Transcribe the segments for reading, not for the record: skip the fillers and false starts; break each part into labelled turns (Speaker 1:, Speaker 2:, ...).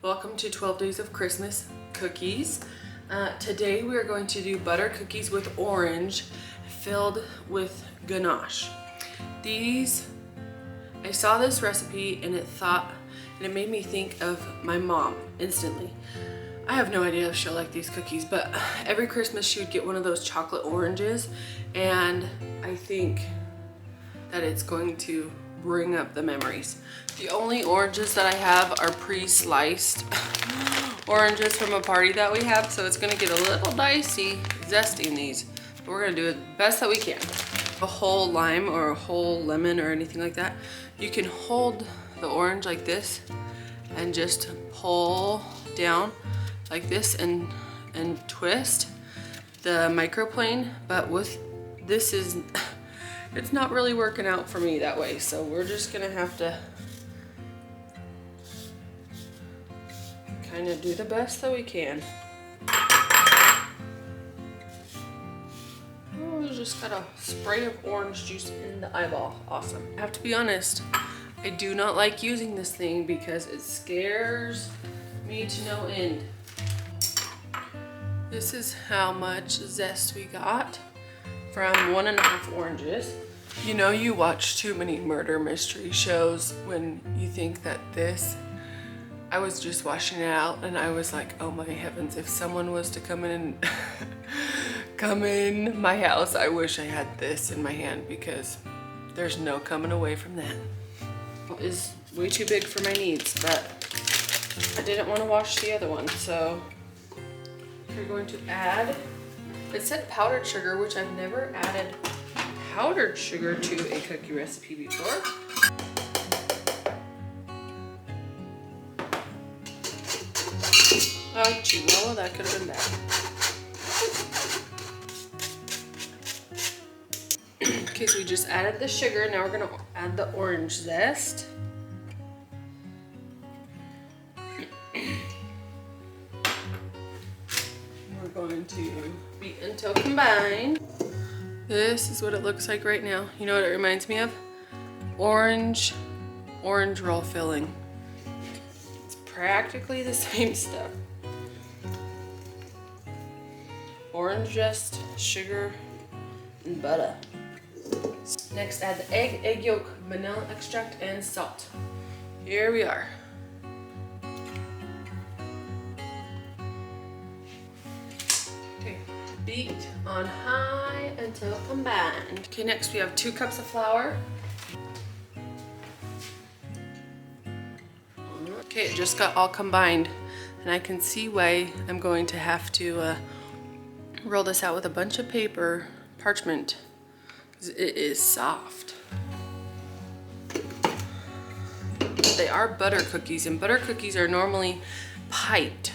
Speaker 1: Welcome to 12 Days of Christmas Cookies. Today we are going to do butter cookies with orange filled with ganache. I saw this recipe and it made me think of my mom instantly. I have no idea if she'll like these cookies, but every Christmas she would get one of those chocolate oranges, and I think that it's going to bring up the memories. The only oranges that I have are pre-sliced oranges from a party that we have, so it's gonna get a little dicey zesting these, but we're gonna do it best that we can. A whole lime or a whole lemon or anything like that, you can hold the orange like this and just pull down like this and twist the microplane, but with this it's not really working out for me that way, so we're just gonna have to kind of do the best that we can. Oh, we just got a spray of orange juice in the eyeball. Awesome. I have to be honest, I do not like using this thing because it scares me to no end. This is how much zest we got from 1.5 oranges. You know, you watch too many murder mystery shows when you think that I was just washing it out and I was like, oh my heavens, if someone was to come in my house, I wish I had this in my hand, because there's no coming away from that. It is way too big for my needs, but I didn't want to wash the other one, so we're going to add, it said powdered sugar, which I've never added powdered sugar to a cookie recipe before. Oh, Chihuahua, that could have been bad. Okay, so we just added the sugar. Now we're gonna add the orange zest. We're going to beat until combined. This is what it looks like right now. You know what it reminds me of? Orange roll filling. It's practically the same stuff. Orange zest, sugar, and butter. Next, add the egg yolk, vanilla extract, and salt. Here we are. Okay, beat on high until combined. Okay, next we have 2 cups of flour. Okay, it just got all combined, and I can see why I'm going to have to roll this out with a bunch of paper, parchment, because it is soft. They are butter cookies, and butter cookies are normally piped,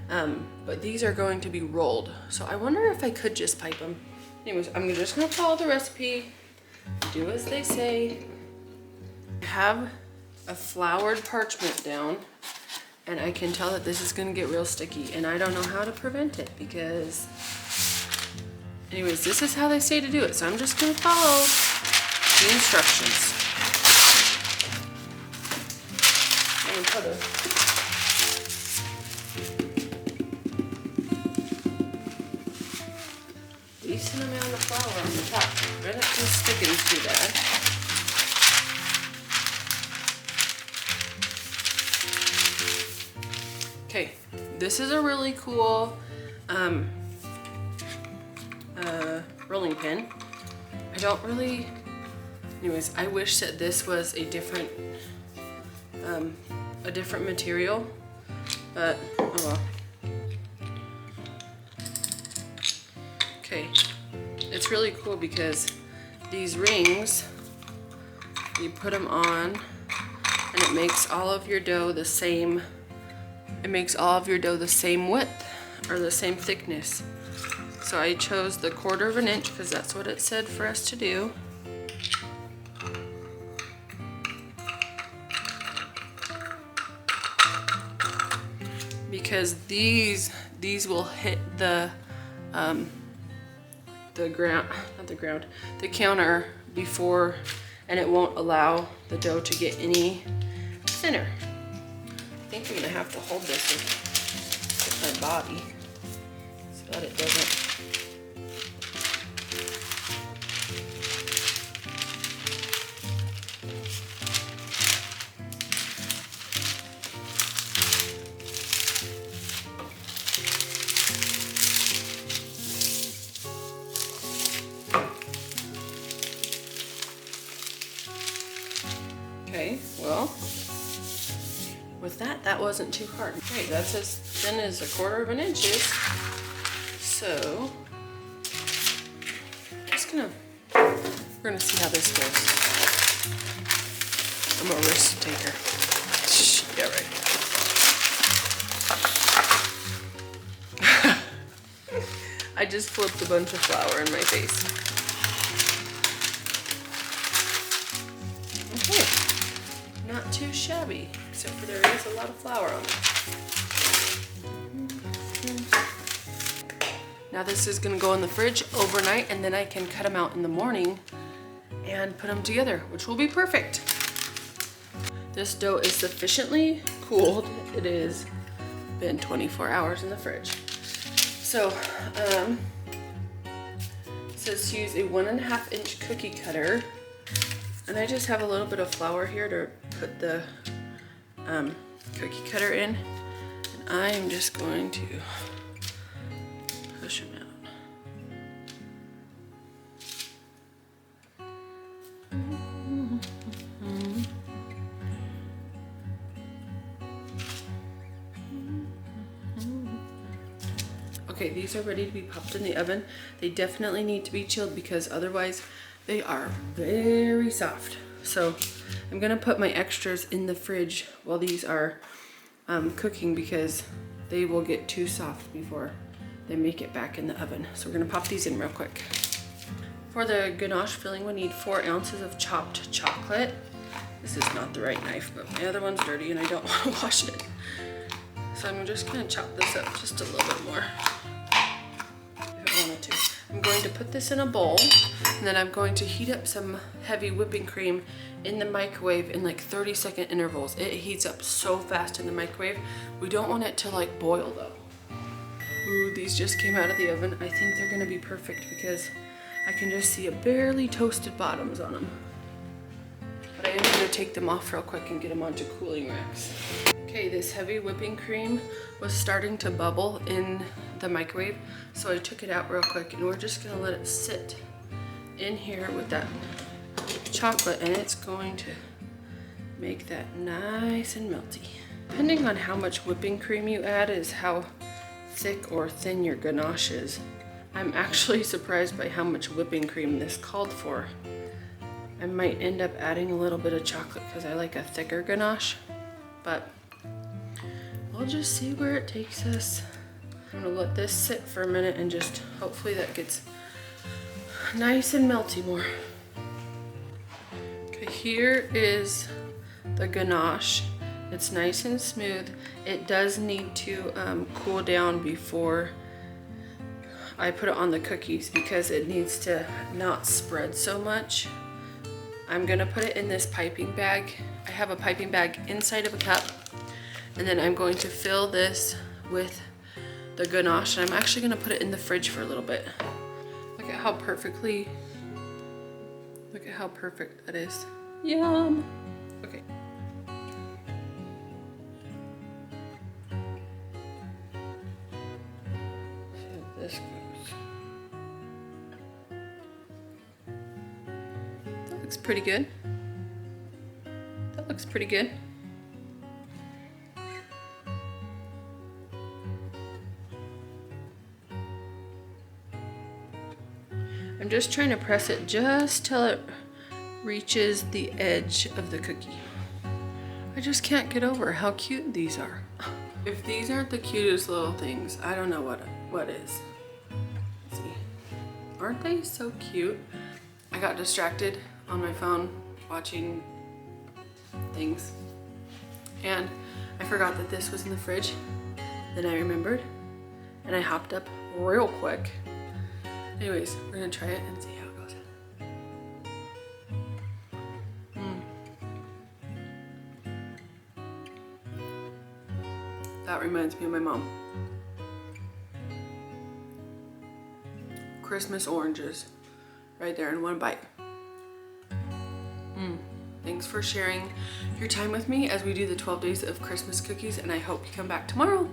Speaker 1: but these are going to be rolled. So I wonder if I could just pipe them. Anyways, I'm just gonna follow the recipe, do as they say. I have a floured parchment down, and I can tell that this is gonna get real sticky, and I don't know how to prevent it because, anyways, this is how they say to do it, so I'm just gonna follow the instructions. I'm gonna put a decent amount of flour on the top. We're not just sticking too bad. Okay, this is a really cool rolling pin. I don't really, anyways, I wish that this was a different material, but oh well. Okay, it's really cool because these rings, you put them on and it makes all of your dough the same. It makes all of your dough the same width or the same thickness. So I chose the 1/4 inch because that's what it said for us to do. Because these will hit the counter before, and it won't allow the dough to get any thinner. I think I'm gonna have to hold this with my body so that it doesn't. Okay, well, with that wasn't too hard. Okay, that's as thin as 1/4 inch. So, we're gonna see how this goes. I'm a risk taker. Yeah, right. I just flipped a bunch of flour in my face. Okay, not too shabby, except for there is a lot of flour on it. Now this is gonna go in the fridge overnight, and then I can cut them out in the morning and put them together, which will be perfect. This dough is sufficiently cooled. It has been 24 hours in the fridge. So, it says to use a 1.5 inch cookie cutter. And I just have a little bit of flour here to put the cookie cutter in. And I'm just going to push them out. Okay, these are ready to be popped in the oven. They definitely need to be chilled because otherwise they are very soft. So I'm gonna put my extras in the fridge while these are cooking because they will get too soft before they make it back in the oven. So we're gonna pop these in real quick. For the ganache filling, we need 4 ounces of chopped chocolate. This is not the right knife, but my other one's dirty and I don't want to wash it. So I'm just gonna chop this up just a little bit more. If I wanted to. I'm going to put this in a bowl, and then I'm going to heat up some heavy whipping cream in the microwave in like 30-second intervals. It heats up so fast in the microwave. We don't want it to like boil though. Ooh, these just came out of the oven. I think they're gonna be perfect because I can just see a barely toasted bottoms on them. But I am gonna take them off real quick and get them onto cooling racks. Okay, this heavy whipping cream was starting to bubble in the microwave, so I took it out real quick, and we're just gonna let it sit in here with that chocolate, and it's going to make that nice and melty. Depending on how much whipping cream you add is how thick or thin your ganache is. I'm actually surprised by how much whipping cream this called for. I might end up adding a little bit of chocolate because I like a thicker ganache, but we'll just see where it takes us. I'm gonna let this sit for a minute and just hopefully that gets nice and melty more. Okay, here is the ganache. It's nice and smooth. It does need to cool down before I put it on the cookies because it needs to not spread so much. I'm gonna put it in this piping bag. I have a piping bag inside of a cup, and then I'm going to fill this with the ganache, and I'm actually gonna put it in the fridge for a little bit. Look at how perfect that is. Yum. Okay. So this goes. That looks pretty good. That looks pretty good. I'm just trying to press it just till it reaches the edge of the cookie. I just can't get over how cute these are. If these aren't the cutest little things, I don't know what is. Let's see. Aren't they so cute? I got distracted on my phone watching things, and I forgot that this was in the fridge. Then I remembered, and I hopped up real quick. Anyways, we're gonna try it and see how it goes. That reminds me of my mom. Christmas oranges right there in one bite. Thanks for sharing your time with me as we do the 12 days of Christmas cookies, and I hope you come back tomorrow.